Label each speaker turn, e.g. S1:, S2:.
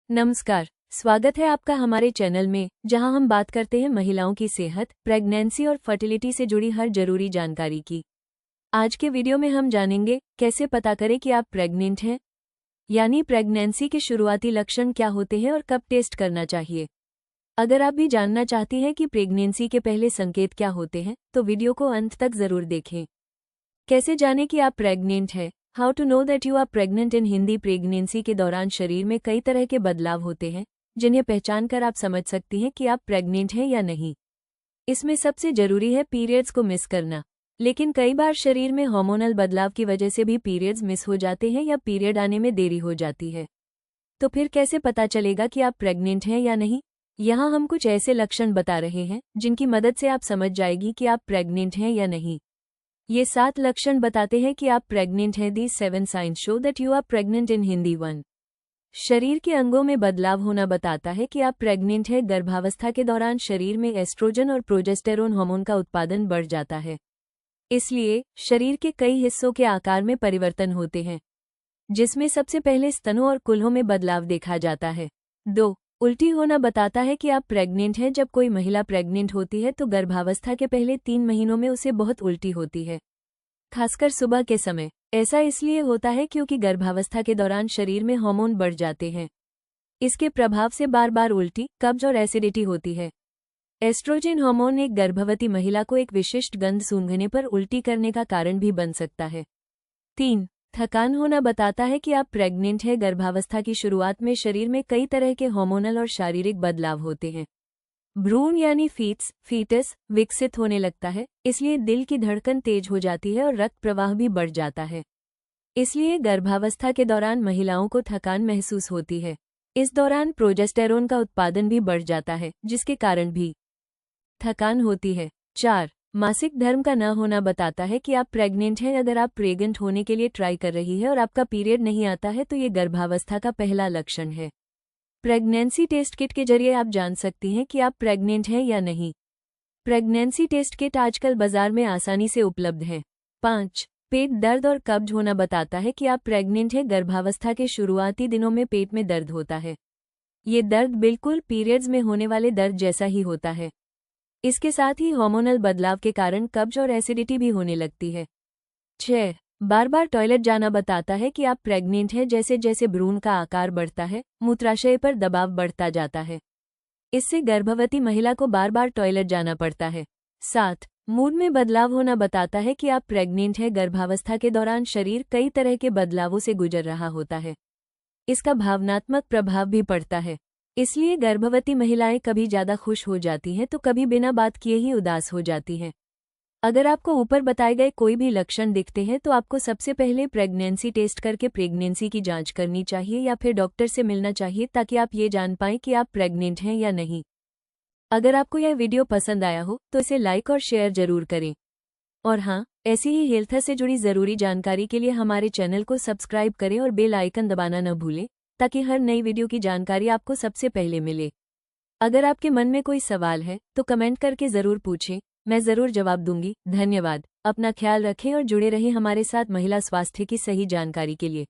S1: नमस्कार, स्वागत है आपका हमारे चैनल में, जहां हम बात करते हैं महिलाओं की सेहत, प्रेगनेंसी और फर्टिलिटी से जुड़ी हर जरूरी जानकारी की। आज के वीडियो में हम जानेंगे कैसे पता करें कि आप प्रेग्नेंट हैं, यानी प्रेगनेंसी के शुरुआती लक्षण क्या होते हैं और कब टेस्ट करना चाहिए। अगर आप भी जानना चाहती हैं कि प्रेगनेंसी के पहले संकेत क्या होते हैं, तो वीडियो को अंत तक जरूर देखें। कैसे जानें कि आप प्रेग्नेंट हैं? How to know that you are pregnant in Hindi. Pregnancy के दौरान शरीर में कई तरह के बदलाव होते हैं, जिन्हें पहचान कर आप समझ सकती हैं कि आप प्रेग्नेंट हैं या नहीं। इसमें सबसे जरूरी है पीरियड्स को मिस करना, लेकिन कई बार शरीर में हार्मोनल बदलाव की वजह से भी पीरियड्स मिस हो जाते हैं या पीरियड आने में देरी हो जाती है। तो फिर कैसे पता चलेगा कि आप प्रेग्नेंट हैं या नहीं? यहाँ हम कुछ ऐसे लक्षण बता रहे हैं जिनकी मदद से आप समझ जाएगी कि आप प्रेग्नेंट हैं या नहीं। ये 7 लक्षण बताते हैं कि आप प्रेग्नेंट हैं। These 7 signs show that you are pregnant in Hindi 1। शरीर के अंगों में बदलाव होना बताता है कि आप प्रेग्नेंट हैं। गर्भावस्था के दौरान शरीर में एस्ट्रोजन और प्रोजेस्टेरोन हार्मोन का उत्पादन बढ़ जाता है, इसलिए शरीर के कई हिस्सों के आकार में परिवर्तन होते हैं, जिसमें सबसे पहले स्तनों और कूल्हों में बदलाव देखा जाता है। 2 उल्टी होना बताता है कि आप प्रेग्नेंट हैं। जब कोई महिला प्रेग्नेंट होती है तो गर्भावस्था के पहले 3 महीनों में उसे बहुत उल्टी होती है, खासकर सुबह के समय। ऐसा इसलिए होता है क्योंकि गर्भावस्था के दौरान शरीर में हार्मोन बढ़ जाते हैं। इसके प्रभाव से बार बार उल्टी, कब्ज और एसिडिटी होती है। एस्ट्रोजन हार्मोन एक गर्भवती महिला को एक विशिष्ट गंध सूंघने पर उल्टी करने का कारण भी बन सकता है। 3 थकान होना बताता है कि आप प्रेग्नेंट हैं। गर्भावस्था की शुरुआत में शरीर में कई तरह के हार्मोनल और शारीरिक बदलाव होते हैं। भ्रूण यानी फीटस विकसित होने लगता है, इसलिए दिल की धड़कन तेज हो जाती है और रक्त प्रवाह भी बढ़ जाता है। इसलिए गर्भावस्था के दौरान महिलाओं को थकान महसूस होती है। इस दौरान प्रोजेस्टेरोन का उत्पादन भी बढ़ जाता है, जिसके कारण भी थकान होती है। 4 मासिक धर्म का न होना बताता है कि आप प्रेग्नेंट हैं। अगर आप प्रेग्नेंट होने के लिए ट्राई कर रही है और आपका पीरियड नहीं आता है तो ये गर्भावस्था का पहला लक्षण है। प्रेगनेंसी टेस्ट किट के जरिए आप जान सकती हैं कि आप प्रेग्नेंट हैं या नहीं। प्रेगनेंसी टेस्ट किट आजकल बाजार में आसानी से उपलब्ध हैं। 5 पेट दर्द और कब्ज होना बताता है कि आप प्रेग्नेंट हैं। गर्भावस्था के शुरुआती दिनों में पेट में दर्द होता है। ये दर्द बिल्कुल पीरियड्स में होने वाले दर्द जैसा ही होता है। इसके साथ ही हार्मोनल बदलाव के कारण कब्ज और एसिडिटी भी होने लगती है। 6 बार बार टॉयलेट जाना बताता है कि आप प्रेग्नेंट हैं। जैसे जैसे भ्रूण का आकार बढ़ता है, मूत्राशय पर दबाव बढ़ता जाता है। इससे गर्भवती महिला को बार बार टॉयलेट जाना पड़ता है। 7 मूड में बदलाव होना बताता है कि आप प्रेग्नेंट हैं। गर्भावस्था के दौरान शरीर कई तरह के बदलावों से गुजर रहा होता है। इसका भावनात्मक प्रभाव भी पड़ता है, इसलिए गर्भवती महिलाएं कभी ज्यादा खुश हो जाती हैं तो कभी बिना बात किए ही उदास हो जाती हैं। अगर आपको ऊपर बताए गए कोई भी लक्षण दिखते हैं तो आपको सबसे पहले प्रेगनेंसी टेस्ट करके प्रेगनेंसी की जांच करनी चाहिए या फिर डॉक्टर से मिलना चाहिए, ताकि आप ये जान पाएं कि आप प्रेग्नेंट हैं या नहीं। अगर आपको यह वीडियो पसंद आया हो तो इसे लाइक और शेयर जरूर करें। और हाँ, ऐसी ही हेल्थ से जुड़ी जरूरी जानकारी के लिए हमारे चैनल को सब्सक्राइब करें और बेल आइकन दबाना न भूलें, ताकि हर नई वीडियो की जानकारी आपको सबसे पहले मिले। अगर आपके मन में कोई सवाल है तो कमेंट करके जरूर पूछें, मैं जरूर जवाब दूंगी। धन्यवाद। अपना ख्याल रखें और जुड़े रहें हमारे साथ महिला स्वास्थ्य की सही जानकारी के लिए।